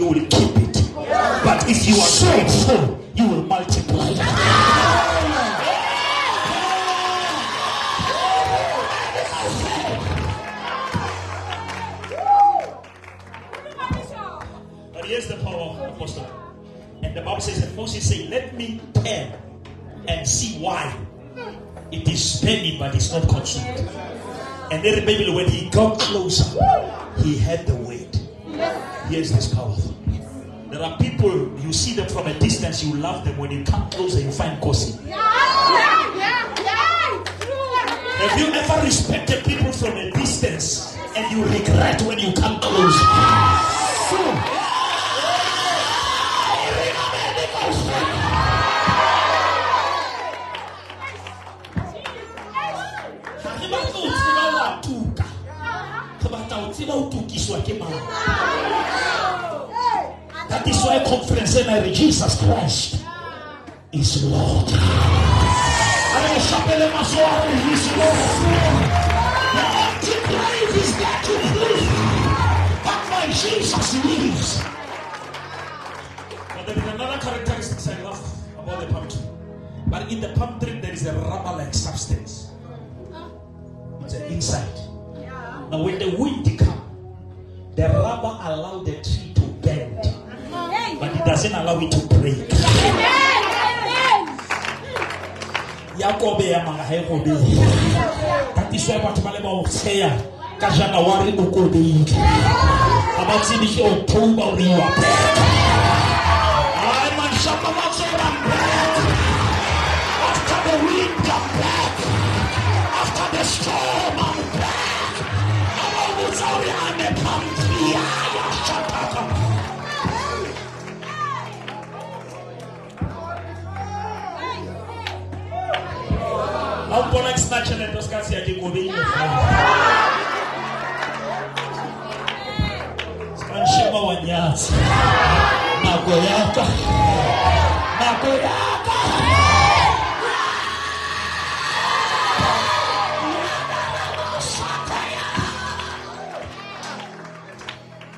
you will keep it. But if you are faithful, you will multiply. But here's the power of apostle. And the Bible says that Moses said, let me turn and see why it is burning but it's not consumed. And then remember, when he got closer, he had the weight. Here's this power. There are people, you see them from a distance, you love them. When you come closer, you find cozy. Have you ever respected people from a distance and you regret when you come closer? That is why conference in Jesus Christ is Lord. He's Lord. The empty grave is there to prove that my Jesus lives. But there is another characteristic I love about the palm tree. But in the palm tree there is a rubber-like substance. It's an inside. Now when the wind comes, the rubber allows the tree to bend, but it doesn't allow it to break. That is why what Malema say, Kajanawari Okodi. About Sinish October, we are back. I'm on Shamamatsu, I'm back. After the wind, I'm back. After the storm, I'm back. I'm sorry, I'm a pumpkin. I'm going to snatch and just can't see a king obeying the fire. Spanshima one yard. Nagoyaka. Nagoyaka.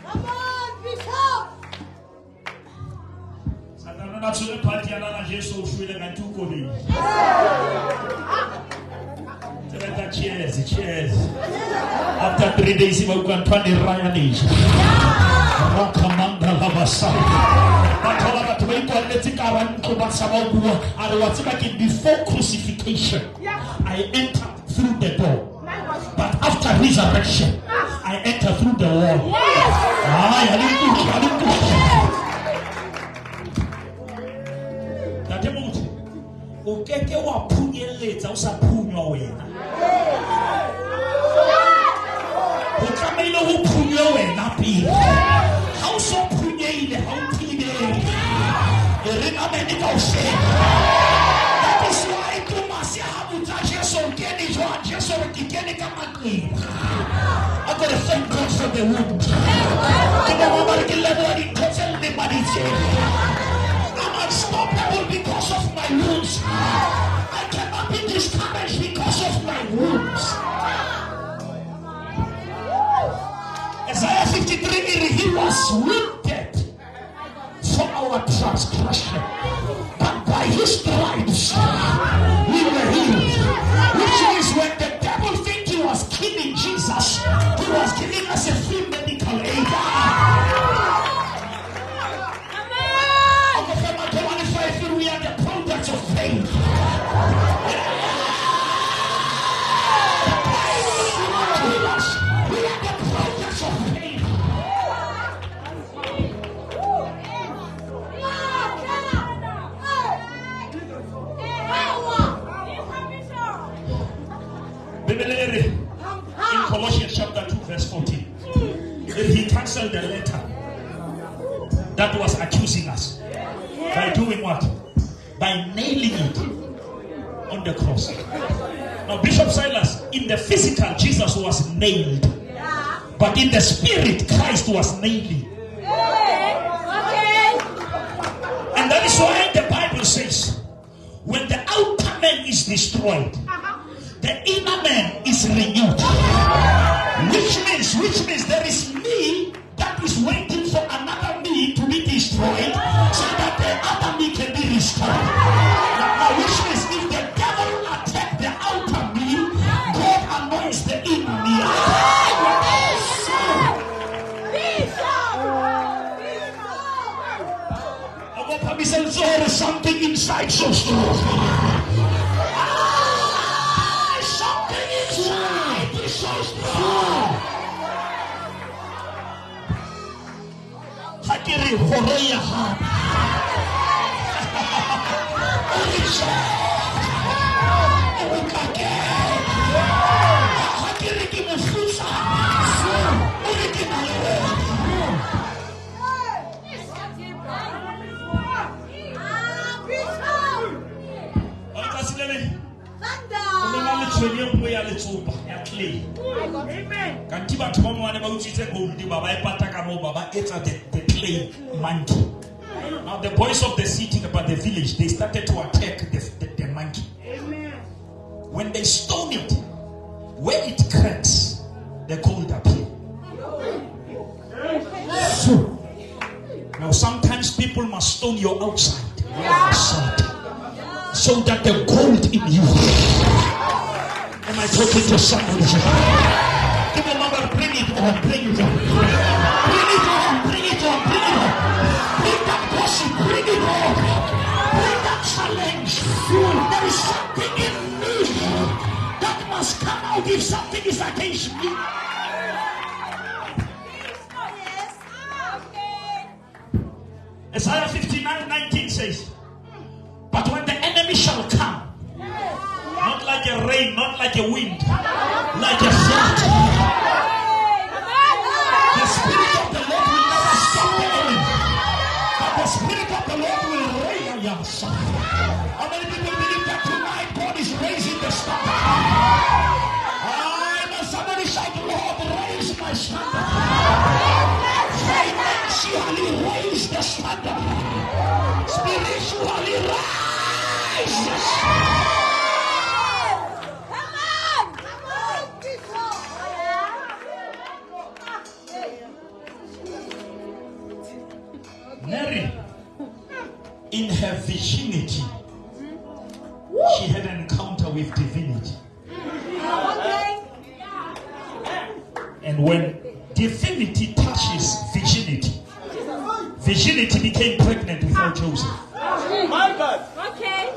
Come on, Bishop. Satana na tsule party ana Jesu ushwile na tuko ni. Cheers. After 3 days, you can turn the Ryanese. Rakamanda Lavasai. Before crucifixion, I entered through the door. But after resurrection, I enter through the wall. Ukeke wa punye leta usapunywa wena. Ukamelo upunywa wena pia. How so punye ile how pide. Erina medical shame. That is why tu masia habuta Jesu keni jwa Jesu kikeni kama ni. I gotta thank God for the wound. Kama mama kilevo ni kotel ni mariche. I'm unstoppable because of my wounds. I cannot be discouraged because of my wounds. Isaiah 53, he was wounded for our transgression, but by his stripes we were healed. Which means when the devil think he was killing Jesus, he was giving us a free medical aid. We are the products of faith. We are the products of faith. In Colossians chapter 2 verse 14, he cancelled the letter that was accusing us. By doing what? By nailing it on the cross. Now, Bishop Silas, in the physical, Jesus was nailed. But in the spirit, Christ was nailing. And that is why the Bible says, when the outer man is destroyed, the inner man is renewed. Which means there is me that is waiting for another me to Something inside so strong. Something inside is so strong. Hakiri horoya ha. Hakiri kimufusa. Amen. The clay monkey. Now the boys of the city about the village, they started to attack the monkey. Amen. When they stone it, where it cracks, the gold appear. So, now sometimes people must stone your outside, so that the gold in you. Am I talking to somebody? Give me number, bring it on, bring it on. Bring it on, bring it on, bring it on. Bring that person, bring it on. Bring that challenge. There is something in me that must come out if something is against me. Isaiah 59:19 says, but when the enemy shall come, not like a rain, not like a wind, like a flood, the Spirit of the Lord will never stop the enemy, but the Spirit of the Lord will raise on your side. How many people believe that tonight God is raising the standard? Somebody shout, Lord, raise my standard. Financially raise the standard. Spiritually rise the standard. Mary, in her virginity, she had an encounter with divinity. And when divinity touches virginity, virginity became pregnant without Joseph. My God. Okay.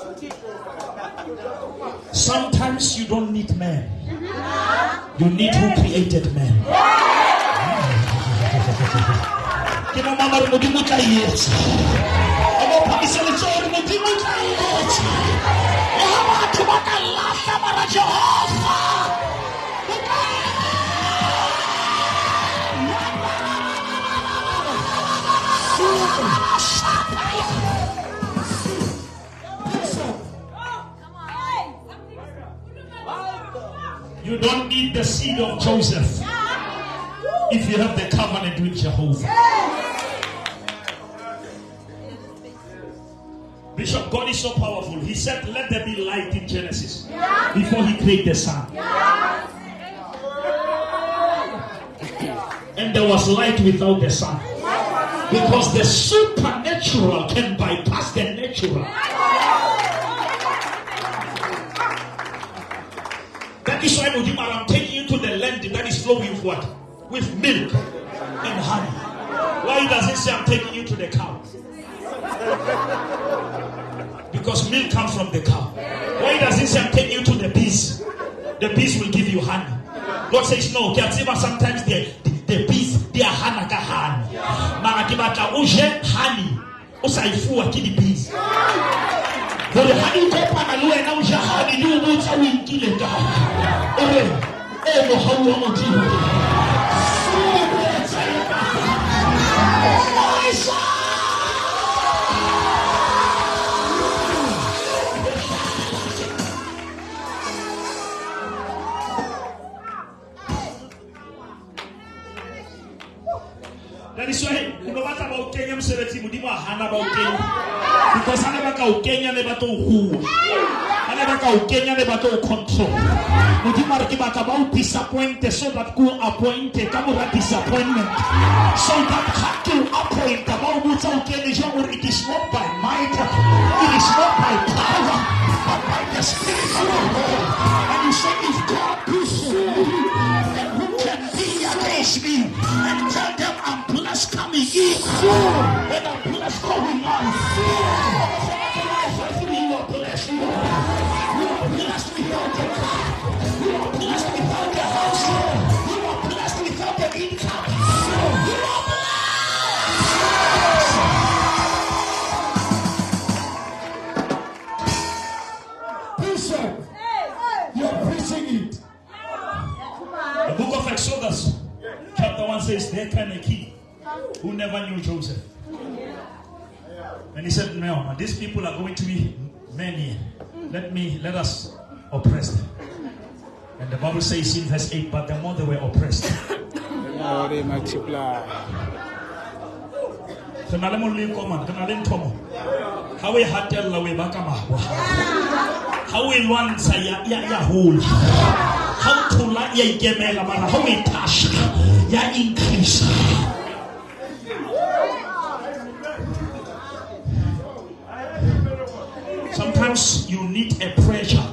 Sometimes you don't need man. You need who created man. You don't need the seed of Joseph if you have the covenant with Jehovah. Bishop, God is so powerful. He said, let there be light in Genesis before he created the sun. And there was light without the sun. Because the supernatural can bypass the natural. That is why, Mudimar, I'm taking you to the land that is flowing with what? With milk and honey. Why does it say I'm taking you to the cow? Because milk comes from the cow. Why does it say I'm taking you to the bees? The bees will give you honey. God says no. Sometimes the bees, they are honey. Honey. Usaifu akili bees. For the honey top and alue na usha honey you will tell me kill it. Oh, how you want to that is why no matter about Kenya, I'm saying about Kenya. Because I never go Kenya, never to who. I never go Kenya, never to control. Mudimar kibaka about disappointed, so that go appointed, kamura disappointment. So that had to appoint about what's okay, it is not by might, it is not by power, but by the Spirit of the Lord. And you say, if God is for me, then who can be against me? And tell them I'm blessed coming in, and I'm blessed going on. there came a king who never knew Joseph. And he said, no, these people are going to be many. Let us oppress them. And the Bible says in verse 8, but the more they were oppressed, they multiply. How we had tell away Bakama. How we want ya whole. How to like ya gemela, how we touch ya increase. Sometimes you need a pressure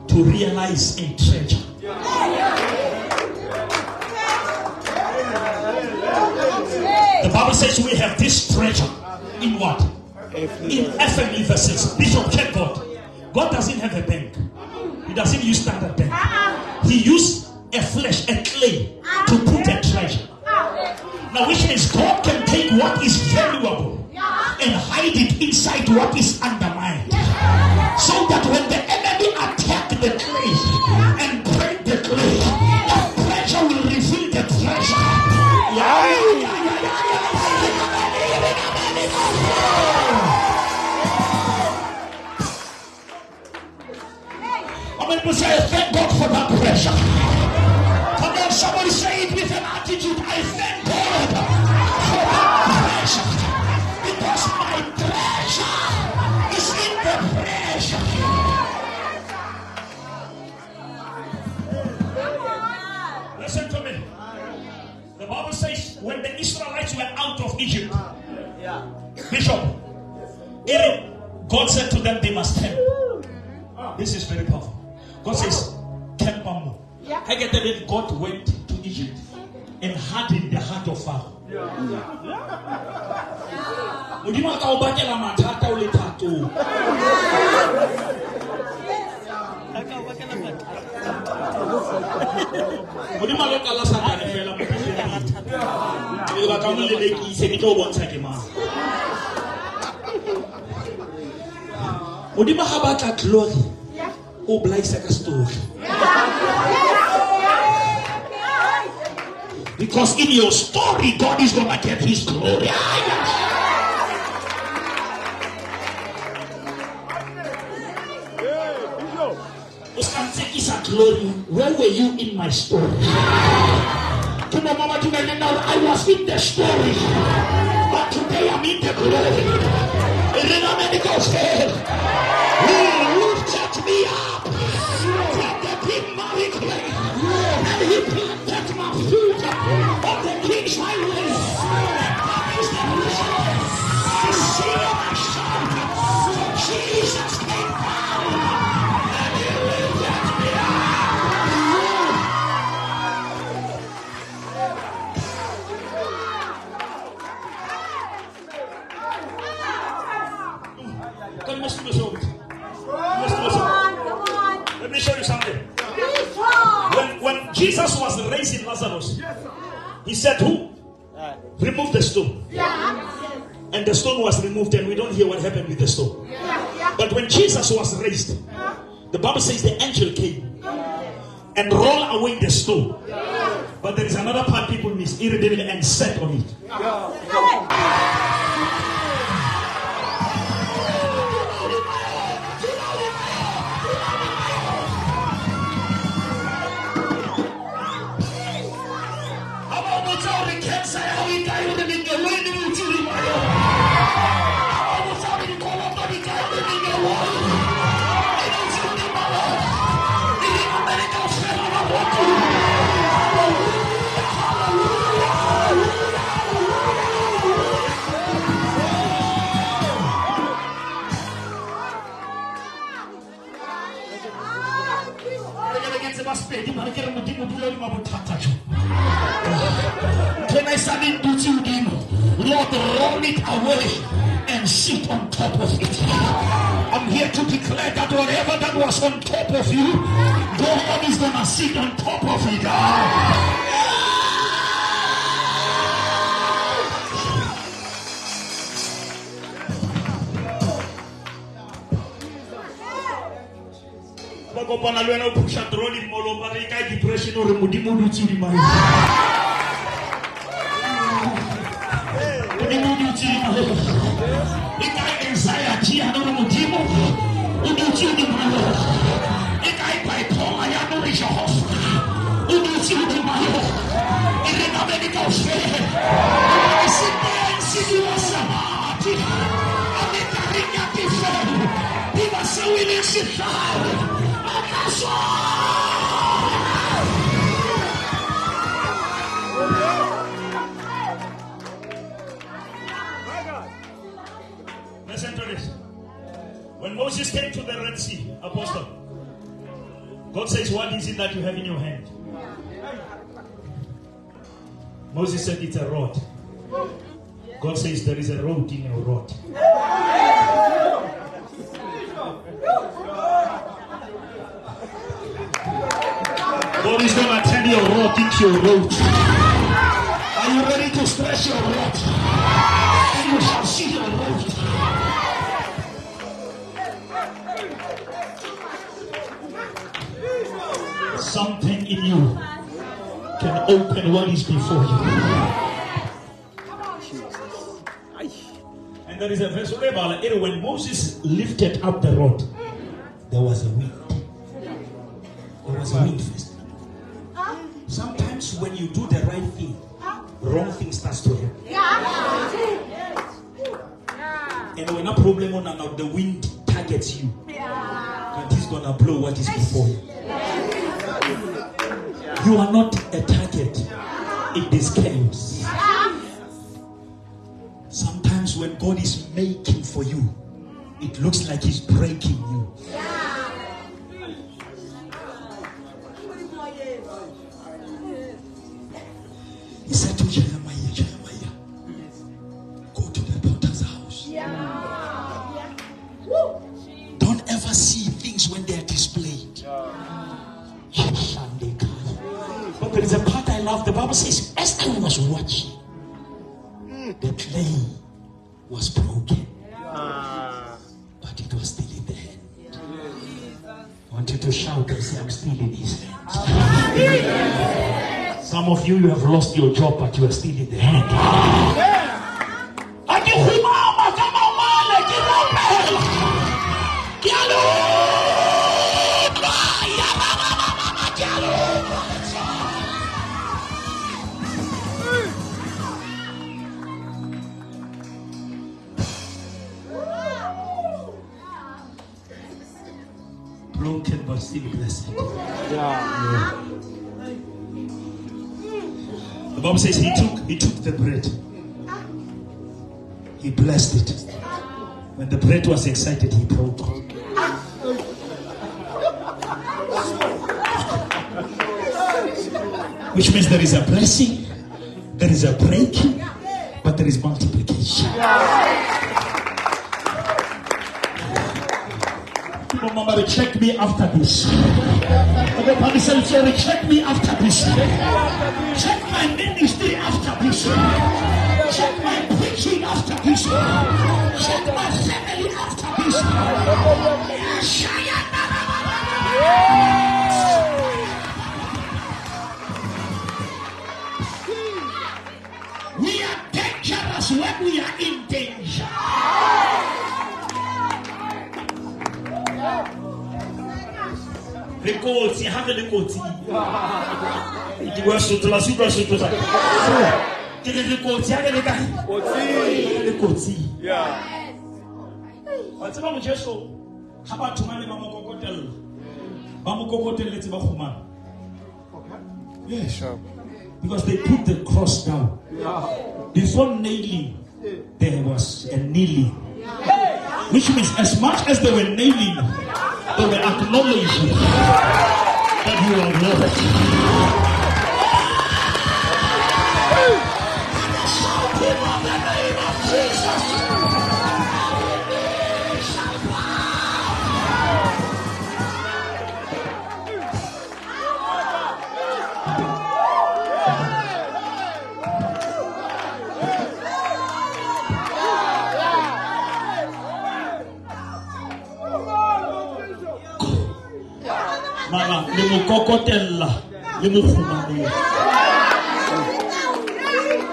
to realize a treasure. The Bible says we have this treasure in what? In heavenly vessels. Bishop, check God. God doesn't have a bank. He doesn't use standard bank. He used a flesh, a clay, to put a treasure. Now, which means God can take what is valuable and hide it inside what is undermined, so that when the enemy attack the clay and break the clay, that treasure will reveal the treasure. I'm going to say thank God for that treasure. Come on, somebody say it with an attitude. I thank God for that treasure, because my treasure is in the treasure. Listen to me. The Bible says when the Israelites were out of Egypt, Bishop, God said to them they must tempt. This is very powerful. God says, temper. I get that God went to Egypt and hardened the heart of Pharaoh. Glory. Oh, bless like a story. Because in your story, God is going to get his glory. Glory. Where were you in my story? To my mama, to my now, I was in the story, but today I'm in the glory. He lifted me up from the big miry clay, and he planted my feet on the king's highway. That is the reason I sing and I shout. Jesus came down and he lifted me up. Let me show you something. When Jesus was raising Lazarus, he said, who? Remove the stone. And the stone was removed, and we don't hear what happened with the stone. But when Jesus was raised, the Bible says the angel came and rolled away the stone. But there is another part people miss, and sat on it. Can I suddenly do to him? Lord, roll it away and sit on top of it. I'm here to declare that whatever that was on top of you, God is gonna sit on top of it. anxiety, I don't know, Timo. You do to my Lord. If I buy Paul, I am not your host. You do to my Lord. In the medical share, I sit there and see you as a heart. I'm in the ring at the phone. People are so willing to sit down. Listen to this. When Moses came to the Red Sea, Apostle, God says, what is it that you have in your hand? Moses said, it's a rod. God says, there is a road in your rod. God is going to turn your rod into your road. Are you ready to stretch your rod? And you shall see your road. Something in you can open what is before you. And there is a verse when Moses lifted up the rod, there was a wind. There was a wind first. Sometimes when you do the right thing, wrong thing starts to happen. And when a problem on and the wind targets you, and he's gonna blow what is before you. You are not a target in this chaos. Sometimes when God is making for you, it looks like he's breaking you. He said to Jeremiah, Jeremiah, go to the potter's house. Don't ever see things when they are displayed. But there is a part I love. The Bible says, as I was watching, the clay was broken, but it was still in the hand. I want you to shout and say, I'm still in his hands. Some of you have lost your job, but you are still in the hand. Broken but still blessed. The Bible says he took the bread. He blessed it. When the bread was excited, he broke it. Which means there is a blessing, there is a breaking, but there is multiplication. Mama, check me after this. Everybody say, check me after this. Check my ministry after this. Check my preaching after this. Check my family after this. We are dangerous when we are in danger. Records, you have the records. It was to la super super. So, get the records, you have the records. Yeah. What's about Jesus? How about tomorrow, Mama Cocotel? Mama Cocotel, let's go home. Yes, because they put the cross down. Before nailing, there was a kneeling. Which means as much as they were nailing, they were acknowledging that you are Lord. In the name of Jesus. Mama, le mukokotella, le mukhumane.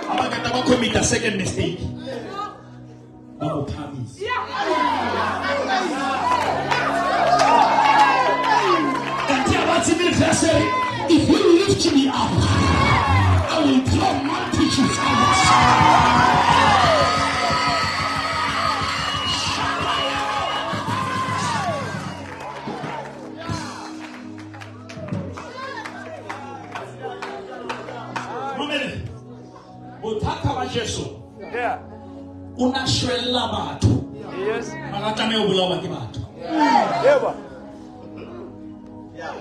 Abakata ba commit a second mistake. If you lift me up, I will draw multitudes out of Yeah. Unashwela batho. Yes. Magatame o bolawa ke batho. Yeah.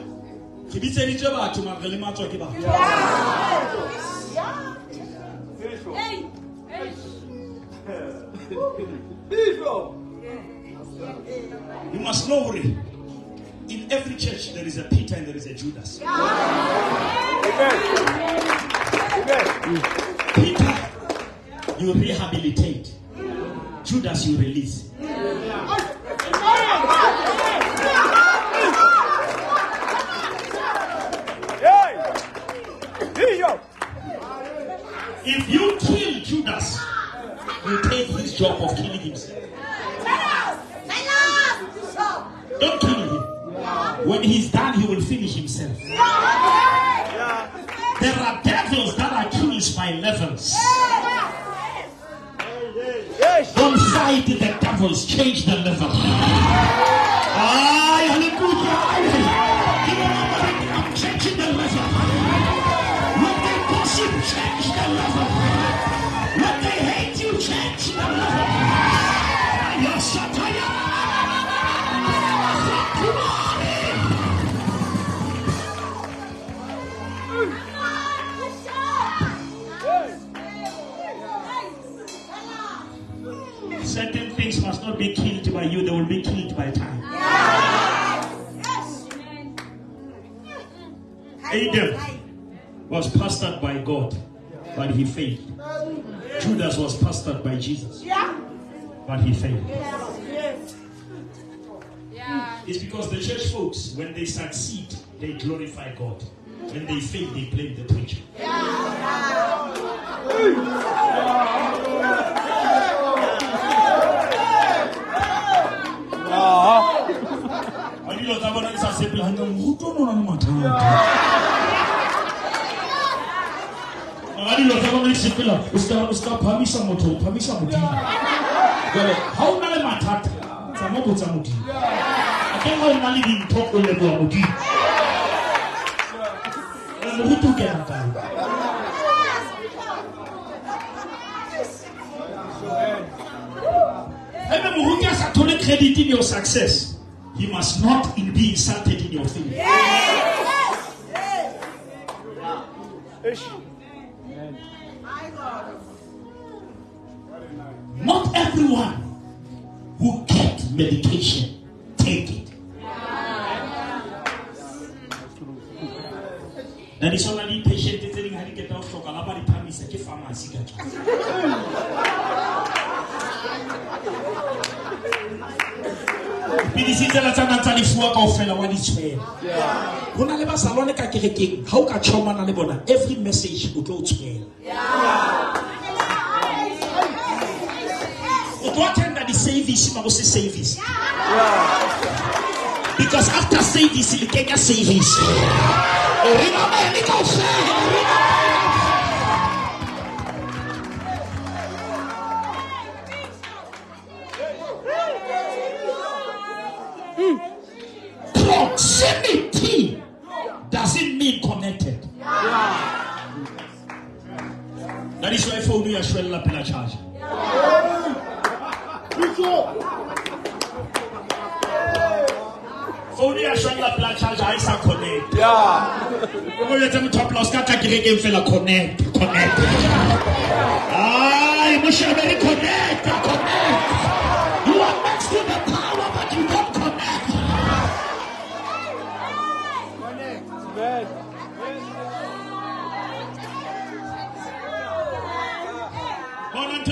Ke bitseditse batho mara le matswa ke batho. You must know it. In every church there is a Peter and there is a Judas. Peter, you rehabilitate. Judas, you release. If you kill Judas, you take his job of killing himself. Don't kill him. When he's done, he will finish himself. There are devils that are killed by levels. Don't fight the devils, change the level. I'm changing the level. When they gossip, change the level. When they hate you, change the level. Certain things must not be killed by you, they will be killed by time. Adam was pastored by God, but he failed. Judas was pastored by Jesus, but he failed. It's because the church folks, when they succeed, they glorify God. When they fail, they blame the preacher. Credit in your success, he must not be insulted in your failure. Not everyone who gets medication take it. That is only patient is telling how to get out of Kalabari Pamis and pharmacy. Bidisitela tsa tsa fuwa ka ofela wa ditshwela. Hona le ba salone ka kerekeng, ha o ka chomana le bona, every message o tlo tshwela. O tlo attend the service ma go se service. Because after service you take a service. Remember ni ka ofela. Proximity doesn't mean connected. That is why for me I shall up in a charge. For me I shall up in a charge. I shall connect. We're going to top loss. Got to get game fella connect. I must very connect. You are next to the power, but you don't connect.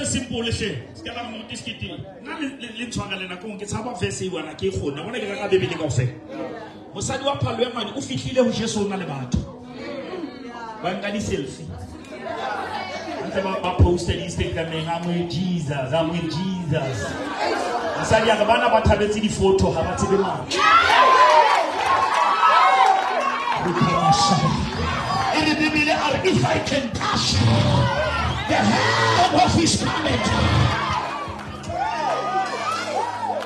Simple she ska ba mo diskiti na le tshwanga lena go ke tshaba verse e wana ke gona bona ke ga bebele ka ofela mosadi wa phalo ya madi o fihlile ho Jesu na le batho ba nka di selfie I posted Instagram, I'm with Jesus, I'm with Jesus. I said, yeah, the man about to have the photo, how about the man? If I can touch the hem of his garment,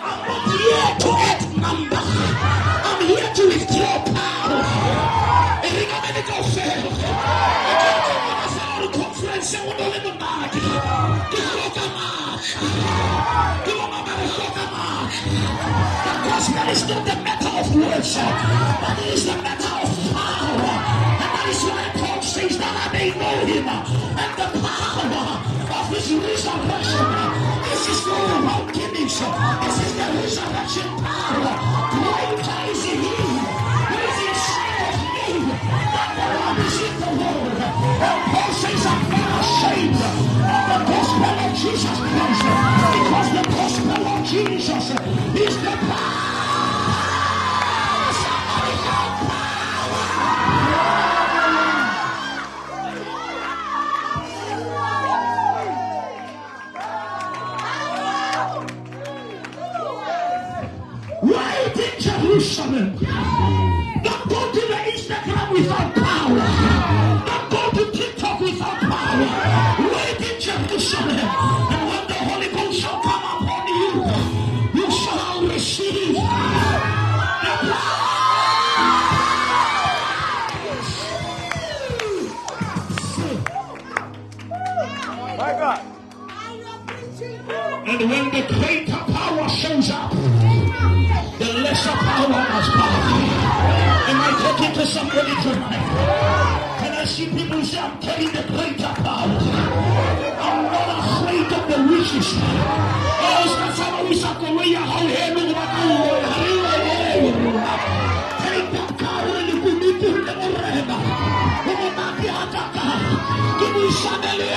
I'm not here to add number. I'm here to withdraw power. The gospel is not the matter of words, but it is the matter of power. And that is why Paul says that I may know him and the power of his resurrection. This is no wrong gimmicks. This is the resurrection power. Greater is he who is inside of me than the one is in the world. And Paul says I'm not ashamed of the gospel of Jesus Christ, because the gospel of Jesus is the power. Somebody shout power. Right in Jerusalem. Don't go to the Instagram without power. Don't go to TikTok without power. Wait in Jerusalem. And when the Holy Ghost shall come upon you, you shall receive the power. My God. And when the greater power shows up, the lesser power has power. Am I talking to somebody tonight? Can I see people say, I'm carrying the greater power? I'm not afraid of the riches. Take that power and you will meet him in the Morena. Give me somebody.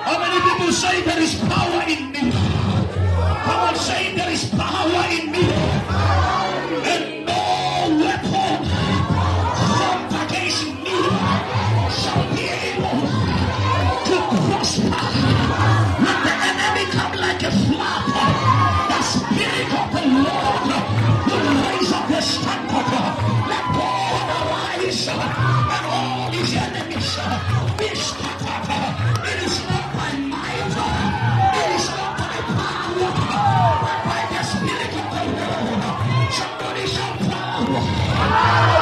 How many people say there is power in me? Come on, say there is power in me. And no weapon formed against me shall be able to prosper. Let the enemy come like a flood. The Spirit of the Lord will raise up the standard. Let God arise and all his enemies be scattered. It is not by might, it is not by power, but by the Spirit of the Lord. Somebody shout power.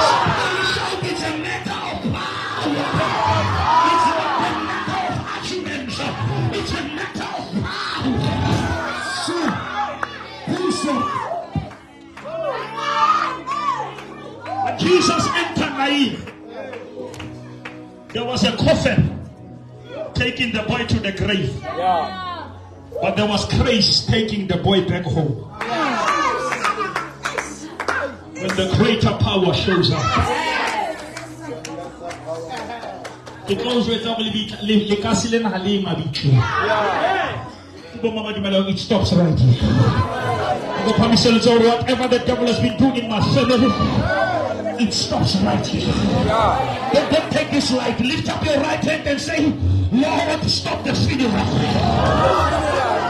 Somebody shout, it's a matter of power. It's not a matter of arguments. It's a matter of power. So, when Jesus entered Nain, there was a coffin taking the boy to the grave. Yeah. But there was grace taking the boy back home. When the greater power shows up. It goes with it stops right here. Whatever the devil has been doing in my family, it stops right here. Don't take this light. Lift up your right hand and say, Lord, stop the funeral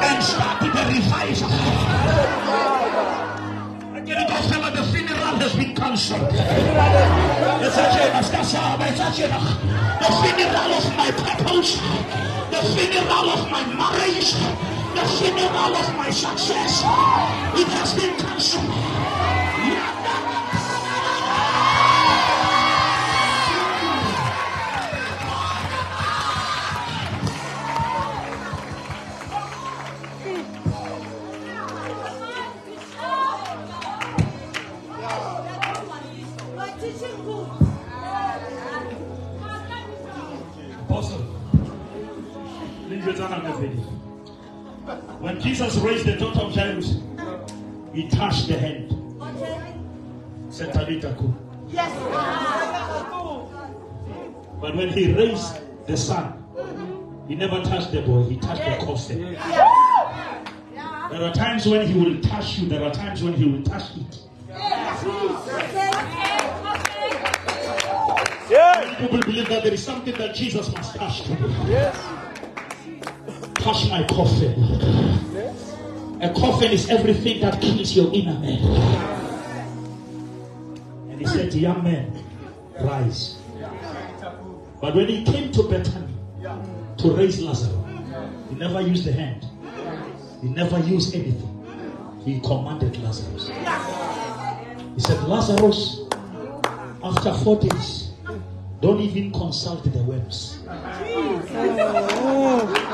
and start the revival. The funeral has been cancelled. The funeral of my purpose, the funeral of my marriage, the funeral of my success, it has been cancelled. When Jesus raised the daughter of Jairus, he touched the hand. Said, Tabitha, go. Yes. But when he raised the son. He never touched the boy, he touched the coffin. There are times when he will touch you, there are times when he will touch it. People believe that there is something that Jesus must touch to me. Touch my coffin. A coffin is everything that kills your inner man. And he said, young man, rise. But when he came to Bethany to raise Lazarus, he never used the hand. He never used anything. He commanded Lazarus. He said, Lazarus, after 4 days, don't even consult the worms.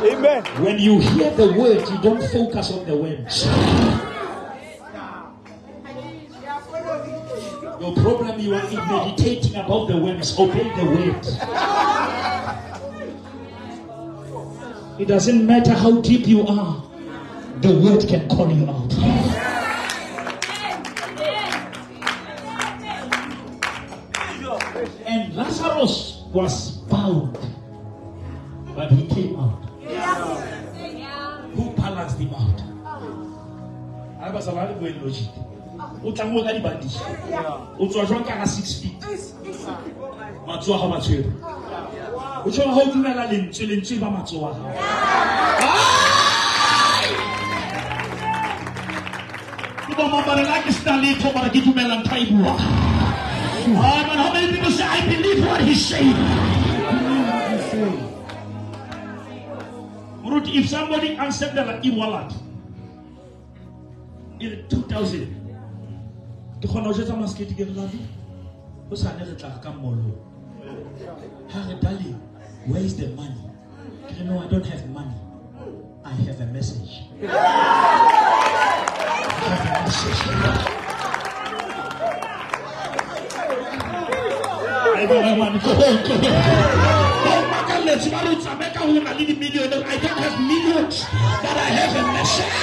Amen. When you hear the word, you don't focus on the worms. Your problem, you are meditating about the worms. Obey the word. It doesn't matter how deep you are, the word can call you out. And Lazarus was bound, but he came out. Who balanced him out? I was about to go in logic. Utango kali bandi. Utwajwa kana 6 feet. Matsoa ha matshwero. Utshwa ha o dumela lentswe ba matsoa. Ke ba mabare la ke stale tho bara ke dumela ntwa ibua. But how many people say, I believe what he's saying? If somebody answered the e-wallet in 2000, darling, where is the money? You know, I don't have money. I have a message. I have a message. I don't have money. Go home. I don't have millions, but I have a message.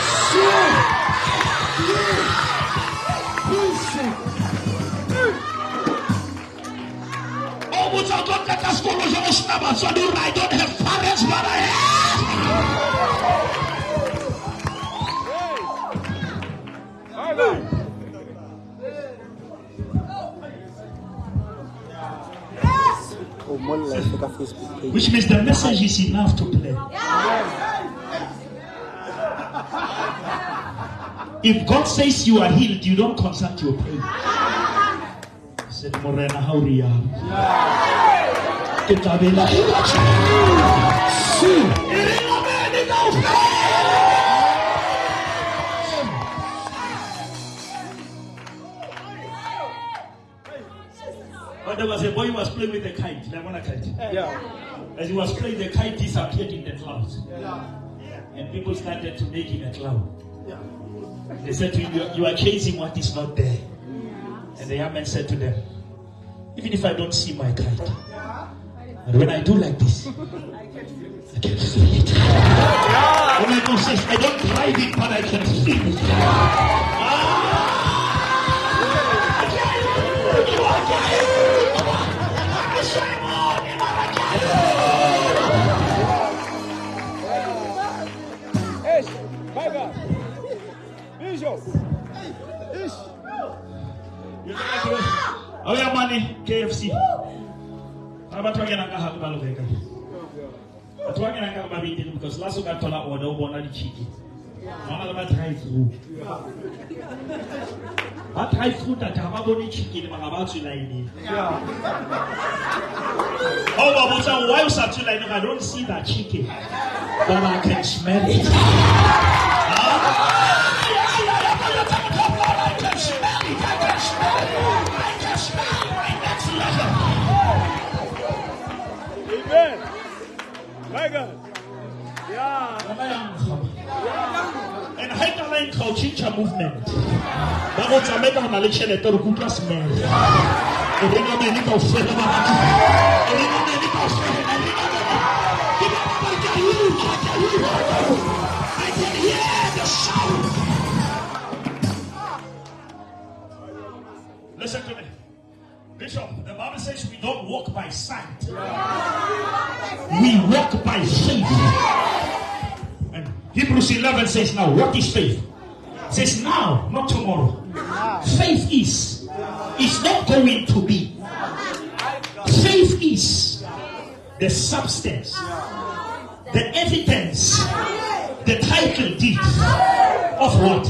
I don't have parents, but I have. Which means the message is enough to play. If God says you are healed, you don't consult your pain. I said, Morena, how are you? But there was a boy who was playing with the kite. As he was playing, the kite disappeared in the clouds. And people started to make him a cloud. They said to him, you are chasing what is not there. And the young man said to them, even if I don't see my kite, but when I do like this, I can feel it. When I don't say, I don't drive it, but I can feel it. Oh yeah, money, KFC. Because last week I told her order one of the chicken. One of them drive through. But drive through that I'm about chicken, I'm about to lie. Oh, but why was that like? I don't see that chicken, but I can smell it. Amen. My God. Yeah. And Highline Culture movement. That was a mega malicious letter of good smell. I can hear the sound. Listen to me. Bishop, the Bible says we don't walk by sight. We walk by faith. And Hebrews 11 says now, what is faith? It says now, not tomorrow. Faith is not going to be. Faith is the substance, the evidence, the title deed of what?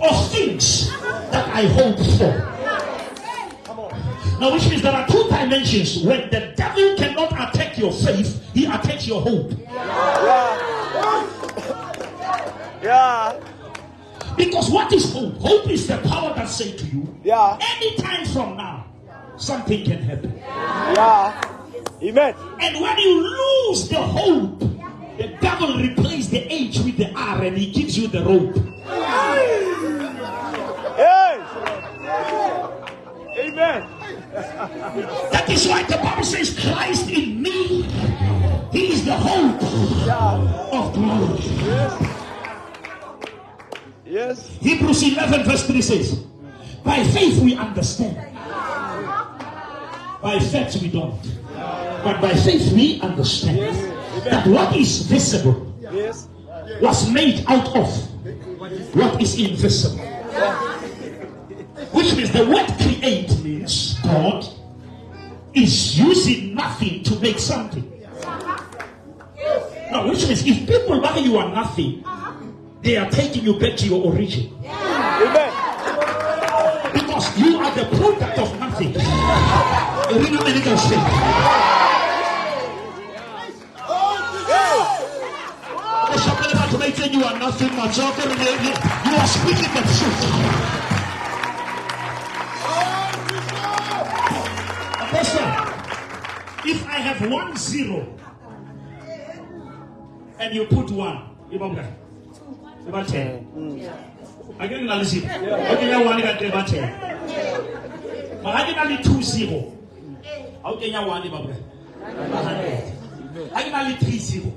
Of things that I hope for. Now, which means there are two dimensions. When the devil cannot attack your faith, he attacks your hope. Yeah. Because what is hope? Hope is the power that says to you, anytime from now, something can happen. Yeah. Amen. And when you lose the hope, the devil replaces the H with the R and he gives you the rope. Hey. Amen. That is why the Bible says, Christ in me, he is the hope of glory. Yes. Hebrews 11 verse 3 says, by faith we understand. By faith we don't. But by faith we understand that what is visible was made out of what is invisible. Which means the word create means God is using nothing to make something. Now, which means if people buy you are nothing, they are taking you back to your origin. Amen. Because you are the product of nothing. You are nothing much. You are speaking the truth. Apostle, if I have 1 0 and you put 1, about 10. Again, listen. Okay, now 1 got 10. But I get 2 0. Okay, now 1 about 100. I get 3 0.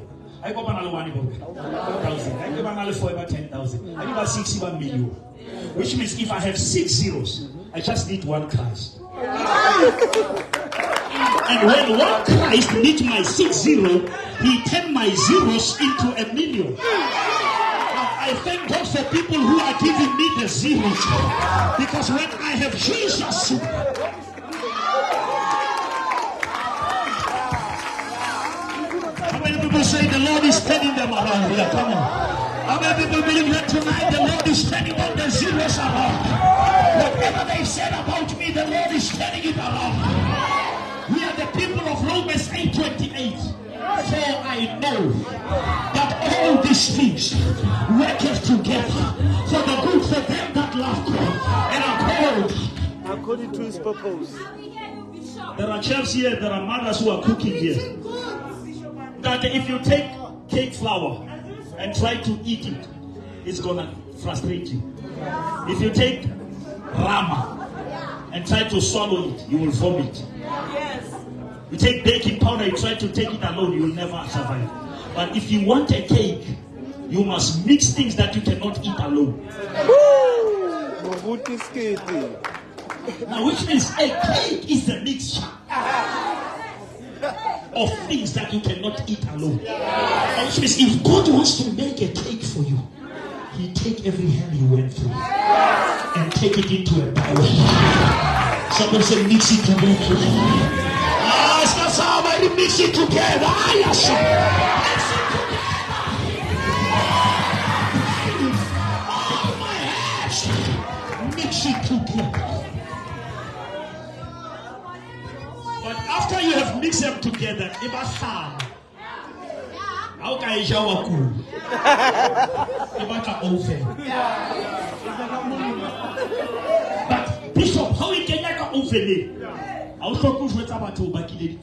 I got another 1 about 1,000. I give another 4 about 10,000. I give a 61 million. Which means if I have 6 zeros, I just need 1 Christ. And when 1 Christ needs my 6 0, he turns my zeros into 1 million. Now I thank God for people who are giving me the zeros. Because when I have Jesus, how many people say the Lord is turning them around? Yeah, come on. How many people believe that tonight the Lord is turning all the zeros around? Whatever they said about me, the Lord is turning it around. We are the people of Romans 8:28. For I know that all these things work together for the good for them that love God and are called according to his purpose. There are chefs here, there are mothers who are cooking here. That if you take cake flour and try to eat it, it's gonna frustrate you. If you take rama and try to swallow it, you will vomit. You take baking powder, you try to take it alone, you will never survive. But if you want a cake, you must mix things that you cannot eat alone. Now, which means a cake is a mixture of things that you cannot eat alone. Which means if God wants to make a cake for you, he take every hell you went through and take it into a bowl. Somebody say mix it together. It's not somebody mix it together. Mix it all my hands. Mix it together. But after you have mixed them together, how can you shower cool? But Bishop, how you can make an oven? I'll talk with you about to back in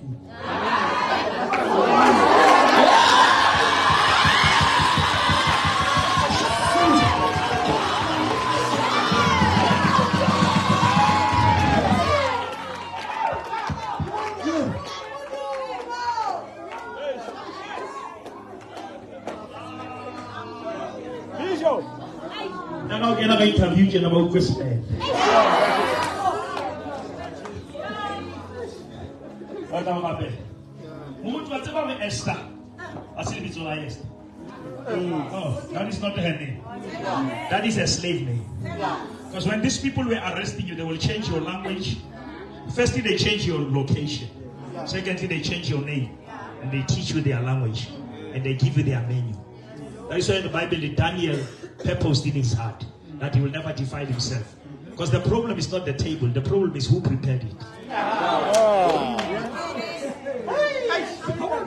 Now I'm going to interview you about Christmas. What am I? Esther. Oh, that is not her name. That is a slave name. Because when these people were arresting you, they will change your language. Firstly, they change your location. Secondly, they change your name. And they teach you their language. And they give you their menu. That is why in the Bible, Daniel purposed in his heart that he will never defile himself. Because the problem is not the table. The problem is who prepared it.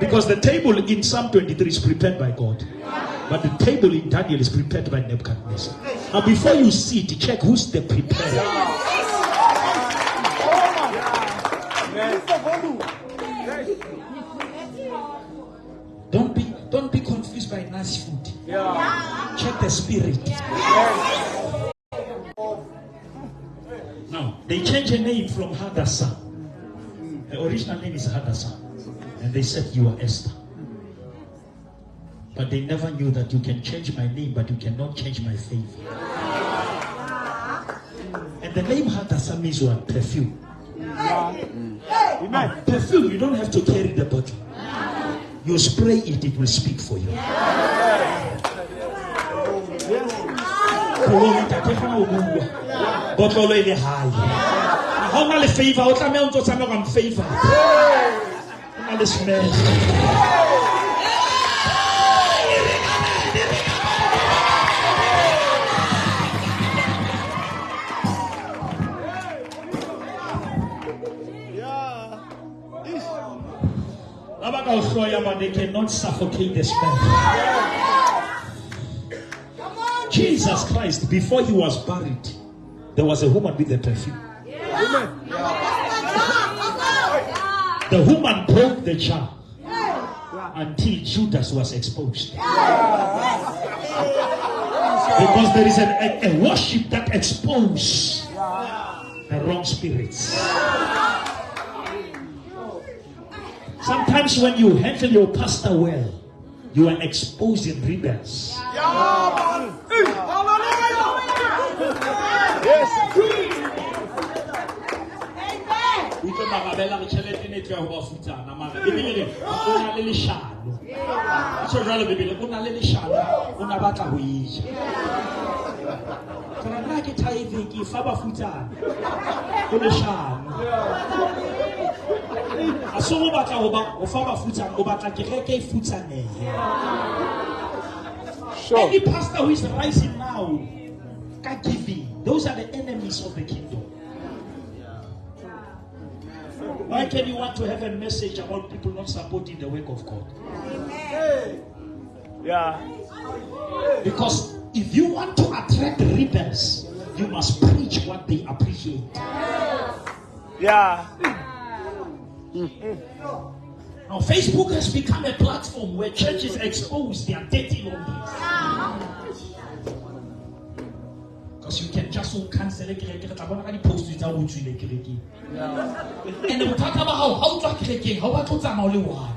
Because the table in Psalm 23 is prepared by God. But the table in Daniel is prepared by Nebuchadnezzar. Now before you sit, check who's the preparer. Don't be confused by nice food. Check the spirit. Now, they changed her name from Hadassah. The original name is Hadassah. And they said, you are Esther. But they never knew that you can change my name, but you cannot change my favor. And the name Hadassah means what? Perfume. Perfume, you don't have to carry the bottle. You spray it, it will speak for you. Bottle ile high. How many favor? What am I to say? I'm favor. How many smell? But they cannot suffocate the smell. Jesus Christ, before he was buried, there was a woman with a perfume. The woman broke the jar until Judas was exposed. Because there is a worship that exposes the wrong spirits. Sometimes when you handle your pastor well, you are exposing rebels. Any pastor who is rising now, giving, those are the enemies of the kingdom. Why can you want to have a message about people not supporting the work of God? Yeah. Because if you want to attract rebels, you must preach what they appreciate. Yeah. Now Facebook has become a platform where churches expose their dirty laundries. Because you can just cancel it. And we talk about how to click, how to only one.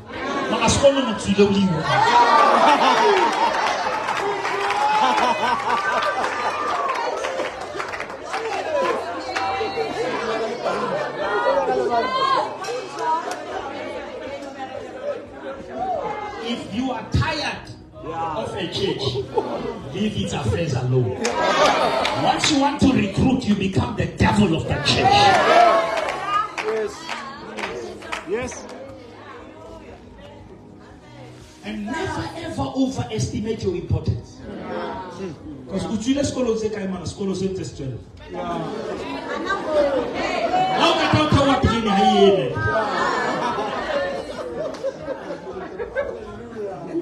If you are tired of a church, leave its affairs alone. Once you want to recruit, you become the devil of the church. Yes. And never ever overestimate your importance. Because Uchile Skolo Zekaimana Skolo Zentes 12. How can you tell what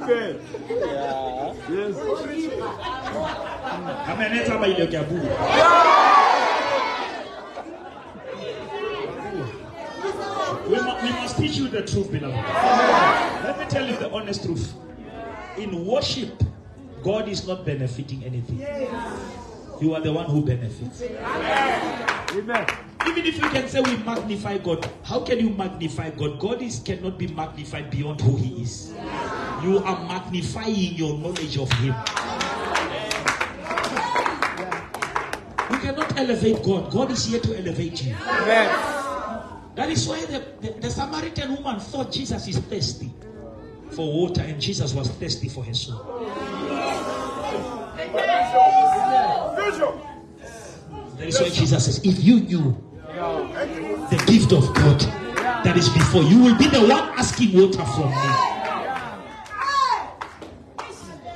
Okay. Yes. We must teach you the truth, beloved. Let me tell you the honest truth. In worship, God is not benefiting anything. You are the one who benefits. Amen. Even if you can say we magnify God, how can you magnify God? God cannot be magnified beyond who He is. You are magnifying your knowledge of Him. You cannot elevate God. God is here to elevate you. Amen. That is why the Samaritan woman thought Jesus is thirsty. for water, and Jesus was thirsty for his soul. That is why Jesus says, if you knew the gift of God that is before you, will be the one asking water from me.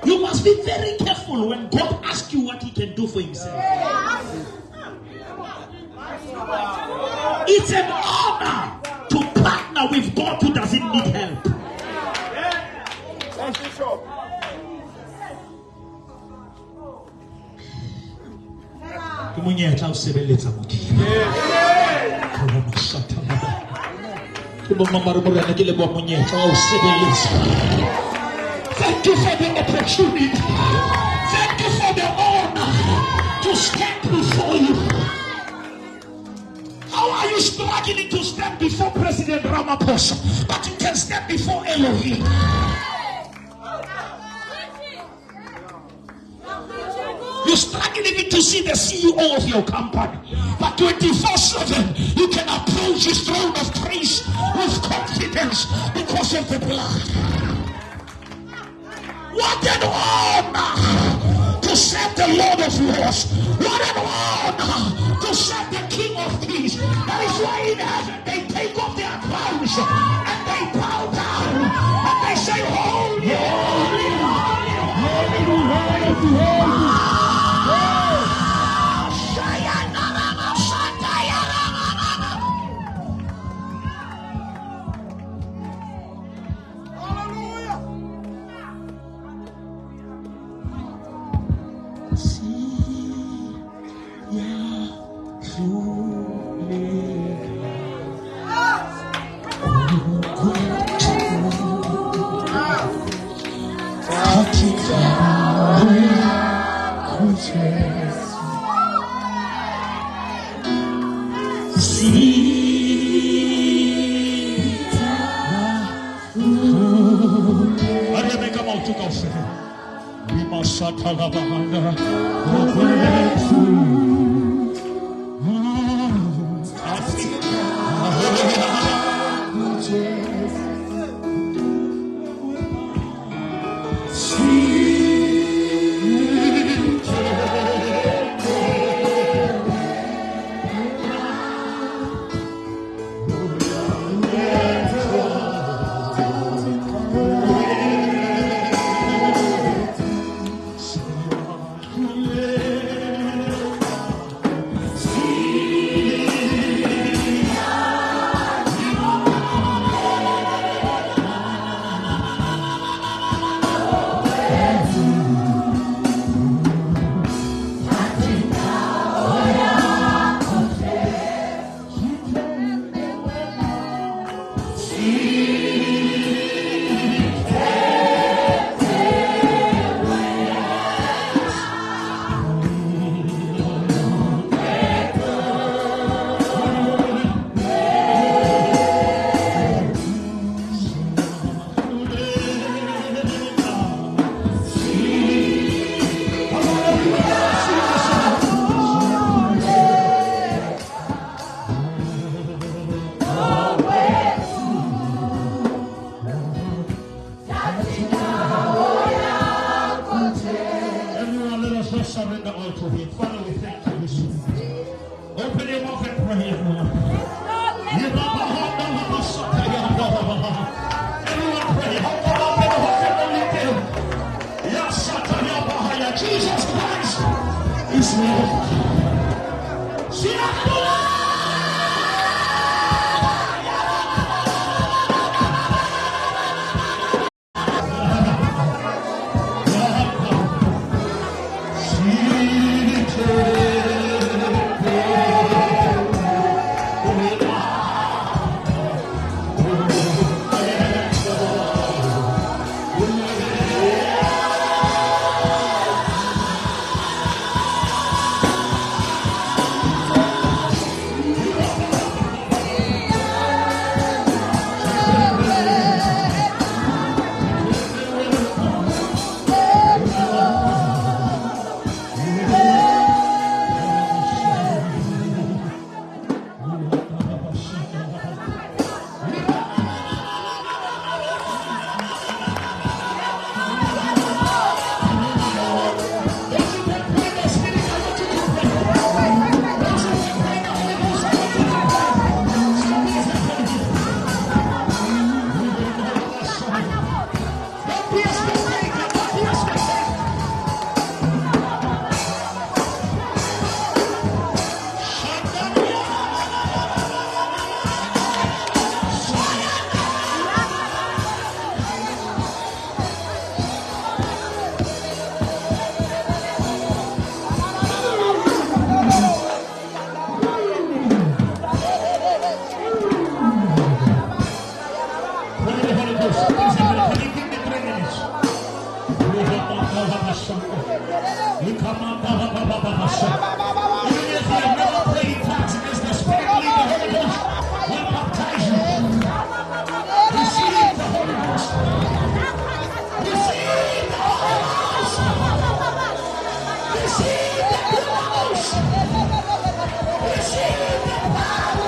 You must be very careful when God asks you what he can do for himself. It's an honor to partner with God who doesn't need help. Thank you for the opportunity. Thank you for the honor to stand before you. How are you struggling to stand before President Ramaphosa, but you can stand before Elohim? You're struggling even to see the CEO of your company, but 24/7 you can approach his throne of grace with confidence because of the blood. What an honor to serve the Lord of Lords. What an honor to serve the King of Kings. That is why in heaven they take off their crowns and they bow down and they say, holy, holy, holy, holy, holy. You come on, even if you have never prayed in tongues against the Spirit, lead the Holy Ghost will baptize you. Receive the Holy Ghost. Receive the Holy Ghost. Receive the Ghost. Receive the power.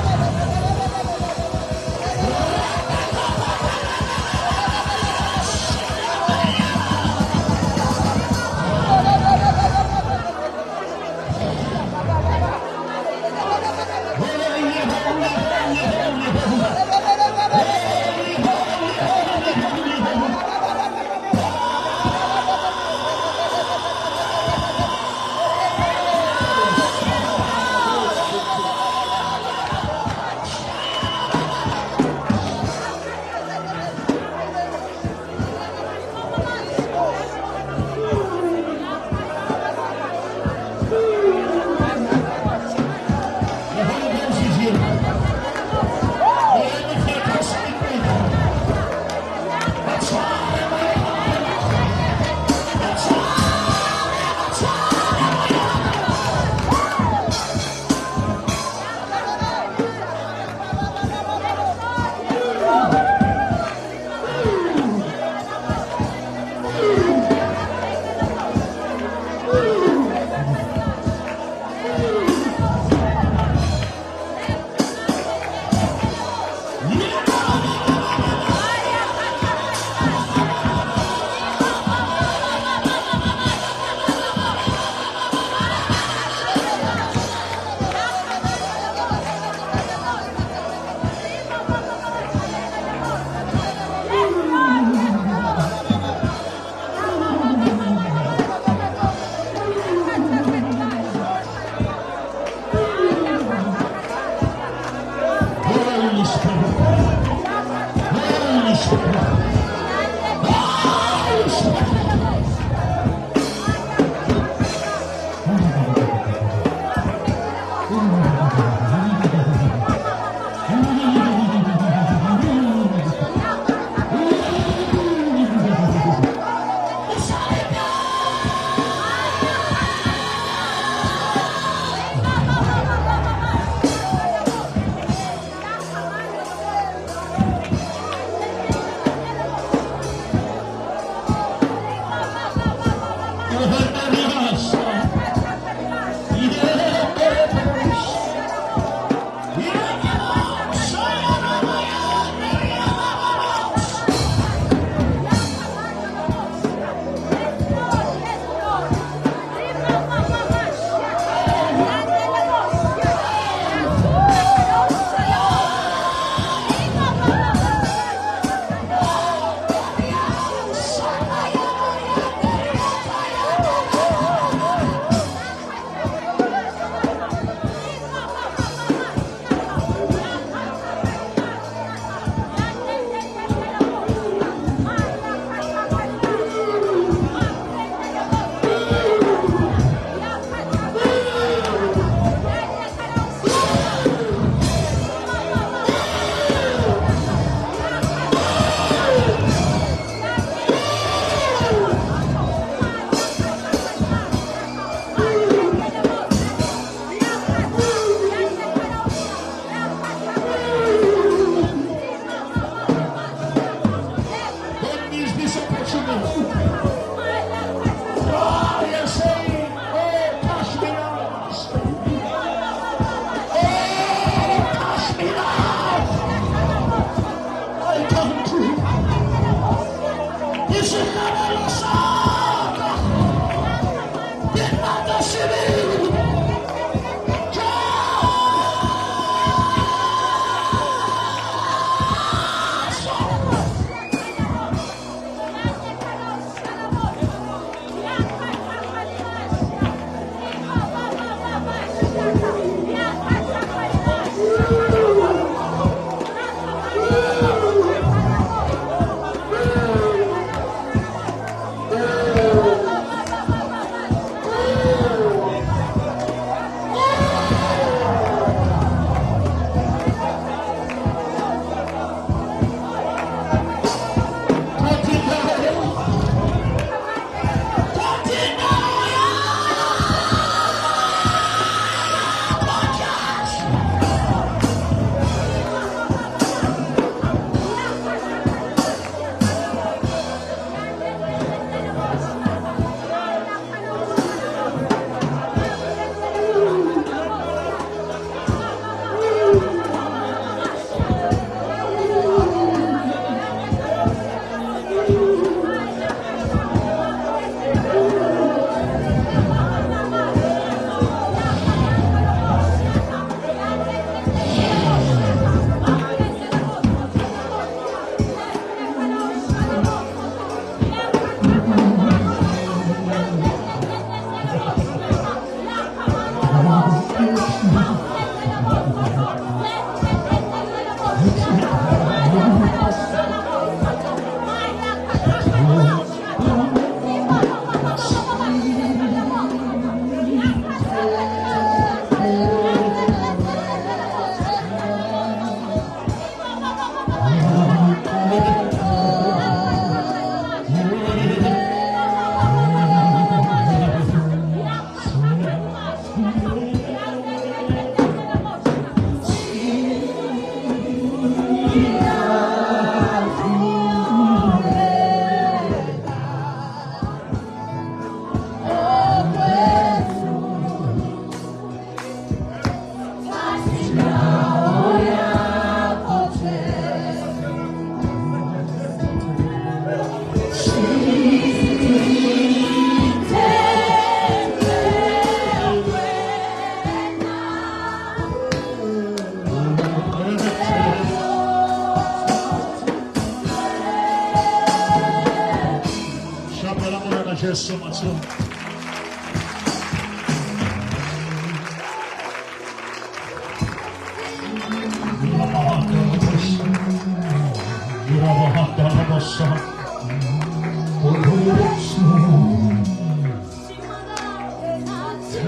We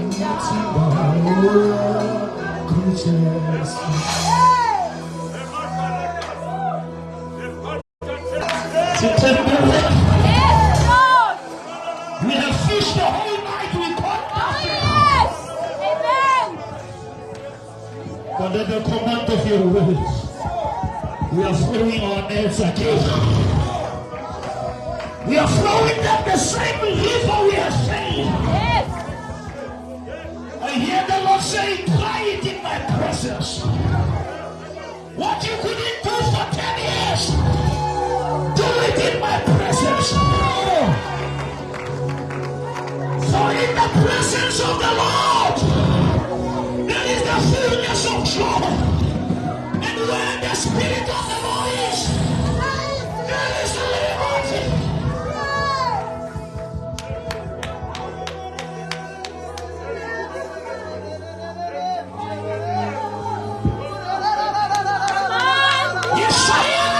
have fished the whole night, we caught nothing. But at the command of your words, we are throwing our nets again. We are throwing them the same river we are saying. I hear the Lord saying, try it in my presence. What you couldn't do for 10 years, do it in my presence. For in the presence of the Lord, there is the fullness of joy. And where the Spirit of the Lord is, there is liberty. Yes, I am.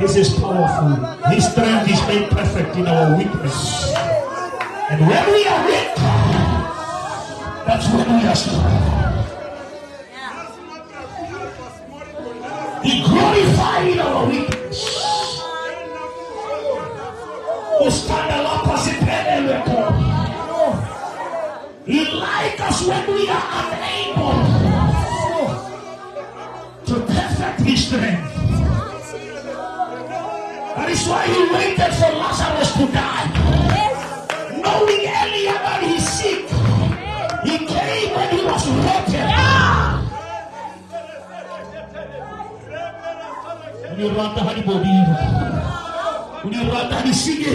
This is powerful. His strength is made perfect in our weakness. And when we are weak, that's when we are strong. He glorified our weakness. He likes us when we are unable to perfect His strength. That is why He waited for Lazarus to die. Knowing earlier that he's sick, He came when he was rotten. When you run the honey body, when you run the honey singing,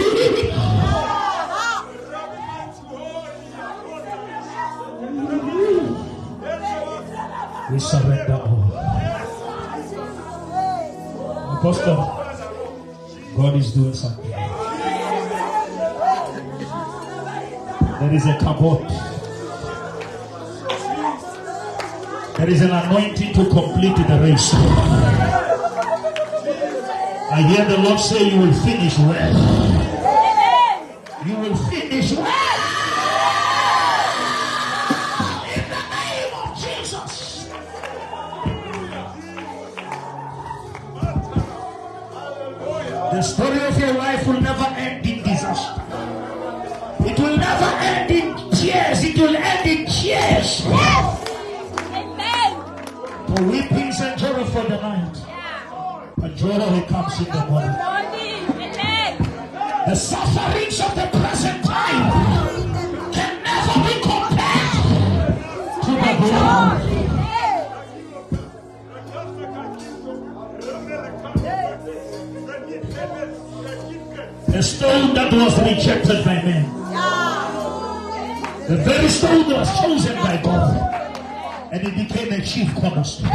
we surrender all. Apostle, God is doing something. There is a kabot. There is an anointing to complete the race. I hear the Lord say you will finish well. You will finish well. In the name of Jesus. The story of your life will never end in disaster. It will never end in tears. It will end in cheers. Yes. Amen. For weepings and joy for the night. And joy comes in the morning. Amen. The sufferings of the present time can never be compared God was rejected by men. The very stone was chosen by God, and it became a chief cornerstone.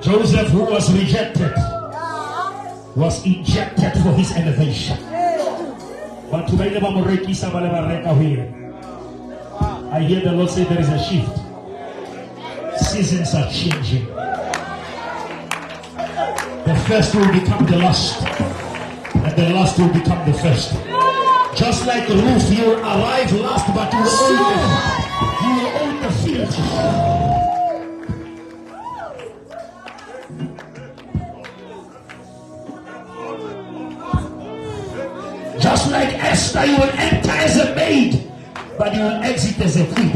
Joseph, who was rejected, was injected for his elevation. But today, I hear the Lord say there is a shift. Seasons are changing. The first will become the last, and the last will become the first. Just like Ruth, you will arrive last, but you will own the field. Just like Esther, you will enter as a maid, but you will exit as a queen.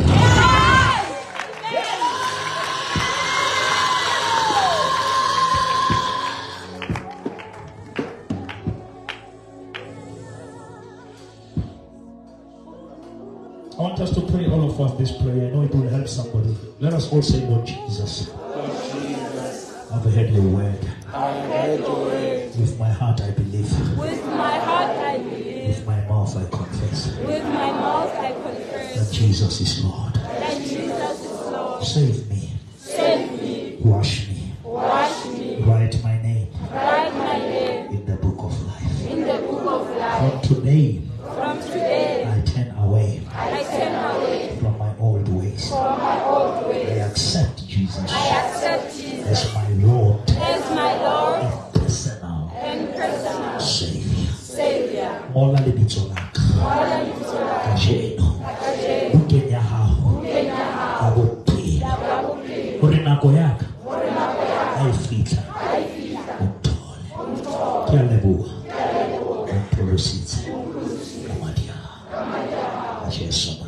I want us to pray, all of us, this prayer. I know it will help somebody. Let us all say, Lord Jesus. Lord Jesus. I've heard your word. I have heard your word. With my heart I believe. With my heart I believe. With my mouth I confess. With my mouth I confess. That Jesus is Lord. That Jesus is Lord. Save me. Save me. Wash me. Wash me. Write my name. Write my name. In the book of life. In the book of life. From today. From today. I turn away. I turn away. From my old ways. From my old ways. I accept Jesus. I accept Jesus. As my Lord. As my Lord. And personal. And personal. Savior. Savior. Mola libitolaka. Mola libitolaka. Kajeno. Kajeno. Ukenya hao. Ukenya hao. Abopi. Abopi. Urinako yaka. Urinako yaka. Aifita. Aifita. Untole. Untole. Kialebua. Kialebua. Umprosite. Umprosite. Kamadia. Kamadia. Ajesu.